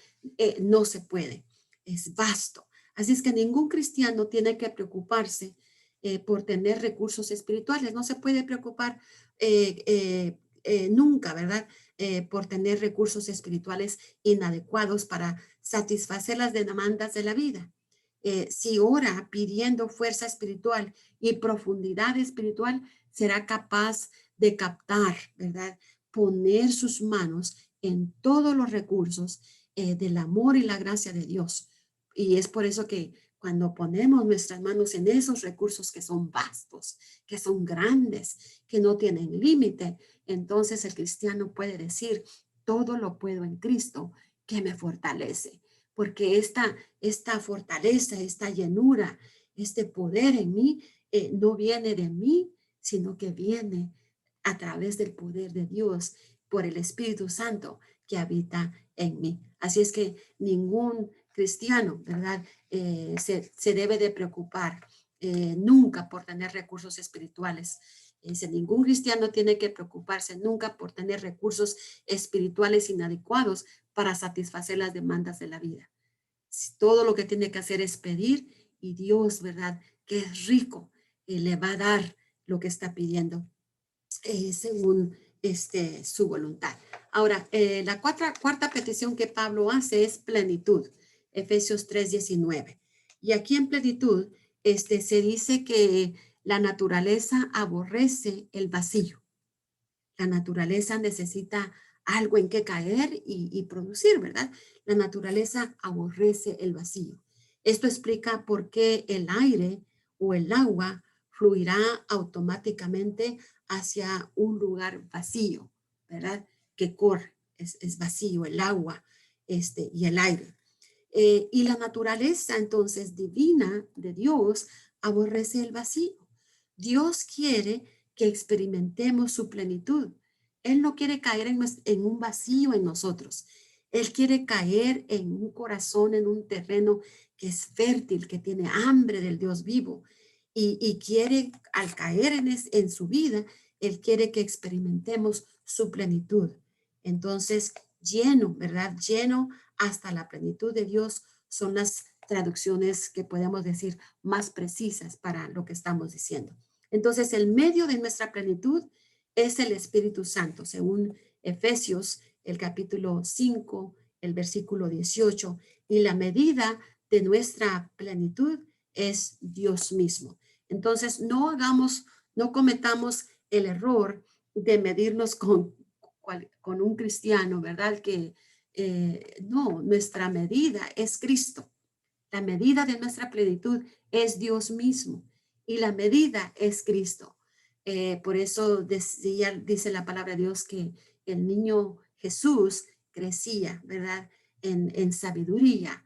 no se puede, es vasto. Así es que ningún cristiano tiene que preocuparse por tener recursos espirituales, no se puede preocupar nunca, ¿verdad? Por tener recursos espirituales inadecuados para satisfacer las demandas de la vida. Si ora pidiendo fuerza espiritual y profundidad espiritual, será capaz de captar, ¿verdad? Poner sus manos en todos los recursos del amor y la gracia de Dios. Y es por eso que cuando ponemos nuestras manos en esos recursos que son vastos, que son grandes, que no tienen límite, entonces el cristiano puede decir, todo lo puedo en Cristo que me fortalece, porque esta fortaleza, esta llenura, este poder en mí, no viene de mí, sino que viene a través del poder de Dios por el Espíritu Santo que habita en mí. Así es que ningún cristiano, ¿verdad? Se debe de preocupar nunca por tener recursos espirituales. Ningún cristiano tiene que preocuparse nunca por tener recursos espirituales inadecuados para satisfacer las demandas de la vida. Todo lo que tiene que hacer es pedir y Dios, ¿verdad? Que es rico, le va a dar lo que está pidiendo según su voluntad. Ahora, la cuarta petición que Pablo hace es plenitud, Efesios 3:19. Y aquí en plenitud se dice que la naturaleza aborrece el vacío. La naturaleza necesita algo en que caer y producir, ¿verdad? La naturaleza aborrece el vacío. Esto explica por qué el aire o el agua fluirá automáticamente hacia un lugar vacío, ¿verdad? Que corre, es vacío el agua y el aire. Y la naturaleza entonces divina de Dios aborrece el vacío. Dios quiere que experimentemos su plenitud. Él no quiere caer en un vacío en nosotros. Él quiere caer en un corazón, en un terreno que es fértil, que tiene hambre del Dios vivo. Y quiere, al caer en su vida, Él quiere que experimentemos su plenitud. Entonces, lleno, ¿verdad? Lleno hasta la plenitud de Dios son las traducciones que podemos decir más precisas para lo que estamos diciendo. Entonces, el medio de nuestra plenitud es el Espíritu Santo, según Efesios, el capítulo 5, el versículo 18, y la medida de nuestra plenitud es Dios mismo. Entonces, no cometamos el error de medirnos con un cristiano, ¿verdad? Que no, nuestra medida es Cristo. La medida de nuestra plenitud es Dios mismo y la medida es Cristo. Por eso dice la palabra de Dios que el niño Jesús crecía, ¿verdad? En sabiduría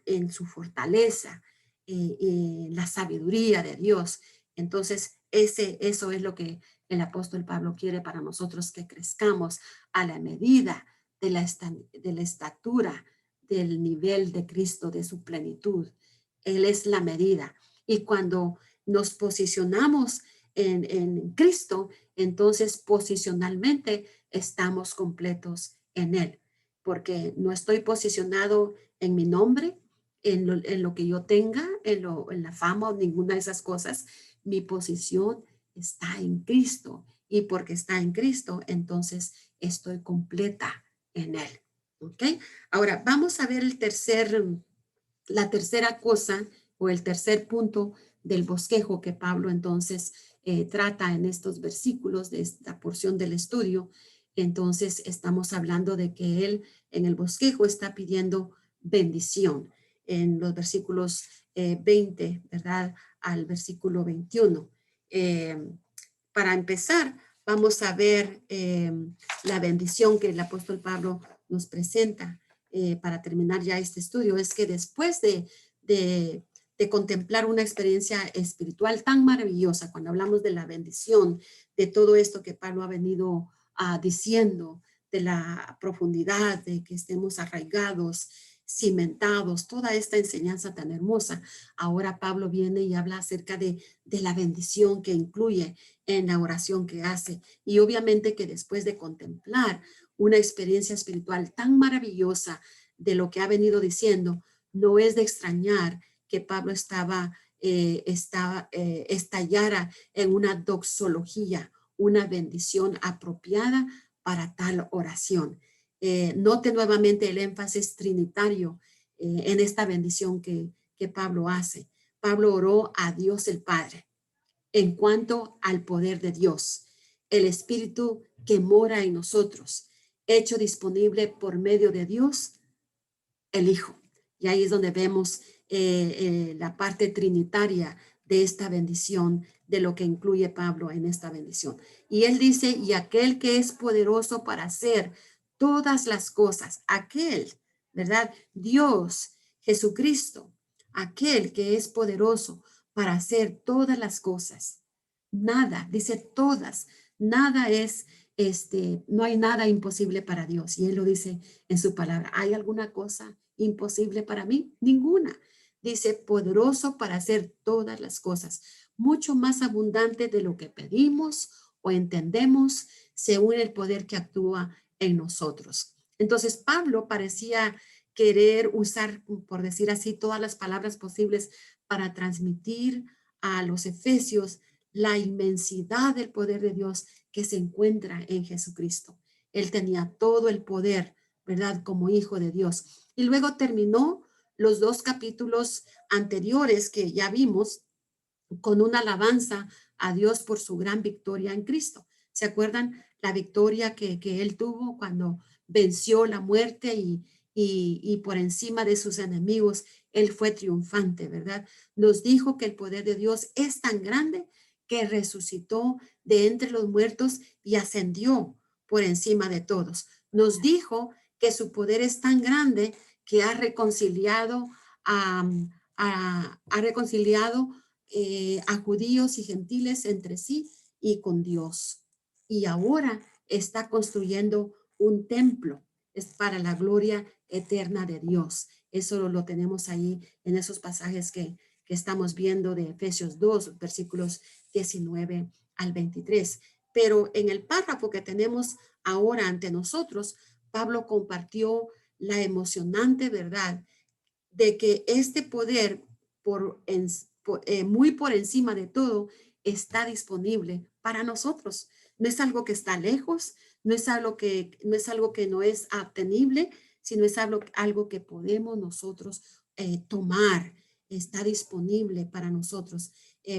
en su fortaleza, la sabiduría de Dios. Entonces, eso es lo que el apóstol Pablo quiere para nosotros, que crezcamos a la medida de la estatura del nivel de Cristo, de su plenitud. Él es la medida. Y cuando nos posicionamos en Cristo, entonces posicionalmente estamos completos en Él, porque no estoy posicionado en mi nombre, en lo que yo tenga, en la fama o ninguna de esas cosas. Mi posición está en Cristo, y porque está en Cristo, entonces estoy completa en Él. ¿Ok? Ahora, vamos a ver la tercera cosa o el tercer punto del bosquejo que Pablo entonces trata en estos versículos de esta porción del estudio. Entonces, estamos hablando de que él en el bosquejo está pidiendo bendición en los versículos 20, ¿verdad? Al versículo 21. Para empezar, vamos a ver la bendición que el apóstol Pablo nos presenta para terminar ya este estudio. Es que después de contemplar una experiencia espiritual tan maravillosa, cuando hablamos de la bendición, de todo esto que Pablo ha venido diciendo, de la profundidad, de que estemos arraigados, cimentados, toda esta enseñanza tan hermosa. Ahora Pablo viene y habla acerca de la bendición que incluye en la oración que hace. Y obviamente que después de contemplar una experiencia espiritual tan maravillosa de lo que ha venido diciendo, no es de extrañar que Pablo estallara en una doxología, una bendición apropiada para tal oración. Note nuevamente el énfasis trinitario en esta bendición que Pablo hace. Pablo oró a Dios el Padre en cuanto al poder de Dios, el Espíritu que mora en nosotros, hecho disponible por medio de Dios, el Hijo. Y ahí es donde vemos la parte trinitaria de esta bendición, de lo que incluye Pablo en esta bendición. Y él dice, y aquel que es poderoso para hacer todas las cosas, aquel, ¿verdad? Dios, Jesucristo, aquel que es poderoso para hacer todas las cosas. Nada, dice todas, nada es, no hay nada imposible para Dios. Y él lo dice en su palabra. ¿Hay alguna cosa imposible para mí? Ninguna. Dice, poderoso para hacer todas las cosas, mucho más abundante de lo que pedimos o entendemos, según el poder que actúa en nosotros. Entonces, Pablo parecía querer usar, por decir así, todas las palabras posibles para transmitir a los efesios la inmensidad del poder de Dios que se encuentra en Jesucristo. Él tenía todo el poder, ¿verdad? Como hijo de Dios. Y luego terminó los 2 capítulos anteriores que ya vimos con una alabanza a Dios por su gran victoria en Cristo. ¿Se acuerdan la victoria que él tuvo cuando venció la muerte y por encima de sus enemigos, él fue triunfante, ¿verdad? Nos dijo que el poder de Dios es tan grande que resucitó de entre los muertos y ascendió por encima de todos. Nos dijo que su poder es tan grande que ha reconciliado ha reconciliado a judíos y gentiles entre sí y con Dios. Y ahora está construyendo un templo, es para la gloria eterna de Dios. Eso lo tenemos ahí en esos pasajes que estamos viendo de Efesios 2, versículos 19 al 23. Pero en el párrafo que tenemos ahora ante nosotros, Pablo compartió la emocionante verdad de que este poder muy por encima de todo está disponible para nosotros. No es algo que está lejos, no es algo que no es obtenible, sino es algo que podemos nosotros tomar. Está disponible para nosotros.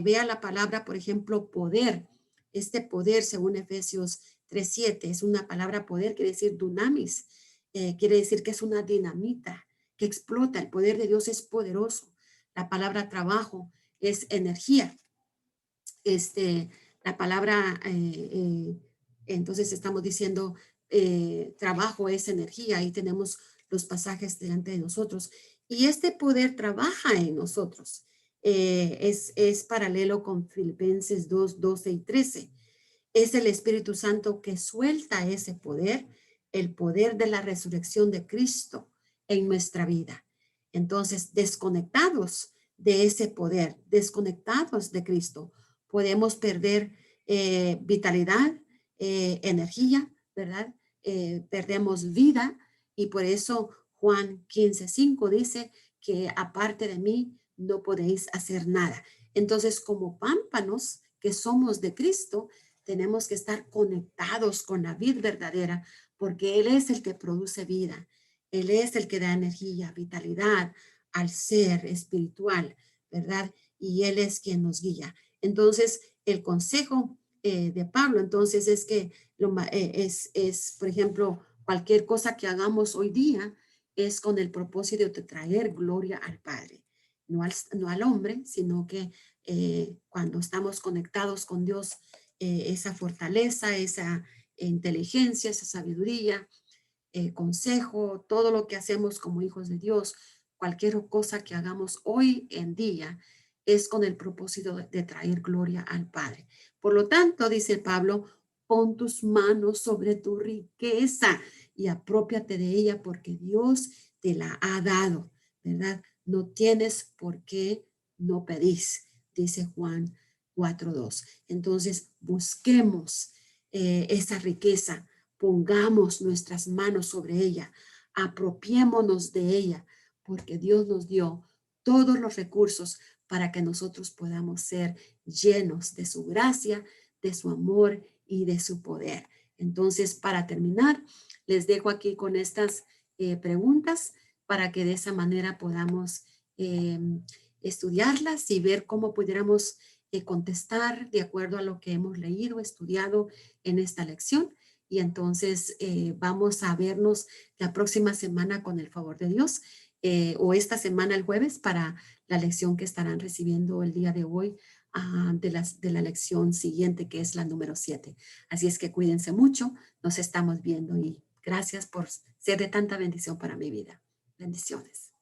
Vea la palabra, por ejemplo, poder. Este poder, según Efesios 3:7, es una palabra poder, quiere decir dunamis, quiere decir que es una dinamita que explota. El poder de Dios es poderoso. La palabra trabajo es energía. La palabra, entonces estamos diciendo, trabajo es energía. Ahí tenemos los pasajes delante de nosotros. Y este poder trabaja en nosotros. Es paralelo con Filipenses 2, 12 y 13. Es el Espíritu Santo que suelta ese poder, el poder de la resurrección de Cristo en nuestra vida. Entonces, desconectados de ese poder, desconectados de Cristo, podemos perder vitalidad, energía, ¿verdad? Perdemos vida y por eso Juan 15:5 dice que aparte de mí no podéis hacer nada. Entonces, como pámpanos que somos de Cristo, tenemos que estar conectados con la vid verdadera porque Él es el que produce vida. Él es el que da energía, vitalidad al ser espiritual, ¿verdad? Y Él es quien nos guía. Entonces, el consejo de Pablo, entonces, es que por ejemplo, cualquier cosa que hagamos hoy día es con el propósito de traer gloria al Padre, no al hombre, sino que cuando estamos conectados con Dios, esa fortaleza, esa inteligencia, esa sabiduría, consejo, todo lo que hacemos como hijos de Dios, cualquier cosa que hagamos hoy en día es con el propósito de traer gloria al Padre. Por lo tanto, dice Pablo, Pon tus manos sobre tu riqueza y apropiate de ella porque Dios te la ha dado, ¿verdad? No tienes por qué no pedís, dice Juan 4:2. Entonces, busquemos esa riqueza, pongamos nuestras manos sobre ella, apropiémonos de ella, porque Dios nos dio todos los recursos para que nosotros podamos ser llenos de su gracia, de su amor y de su poder. Entonces, para terminar, les dejo aquí con estas preguntas para que de esa manera podamos eh, estudiarlas y ver cómo pudiéramos contestar de acuerdo a lo que hemos leído, estudiado en esta lección. Y entonces vamos a vernos la próxima semana con el favor de Dios o esta semana el jueves para la lección que estarán recibiendo el día de hoy de la lección siguiente que es la número 7. Así es que cuídense mucho, nos estamos viendo y gracias por ser de tanta bendición para mi vida. Bendiciones.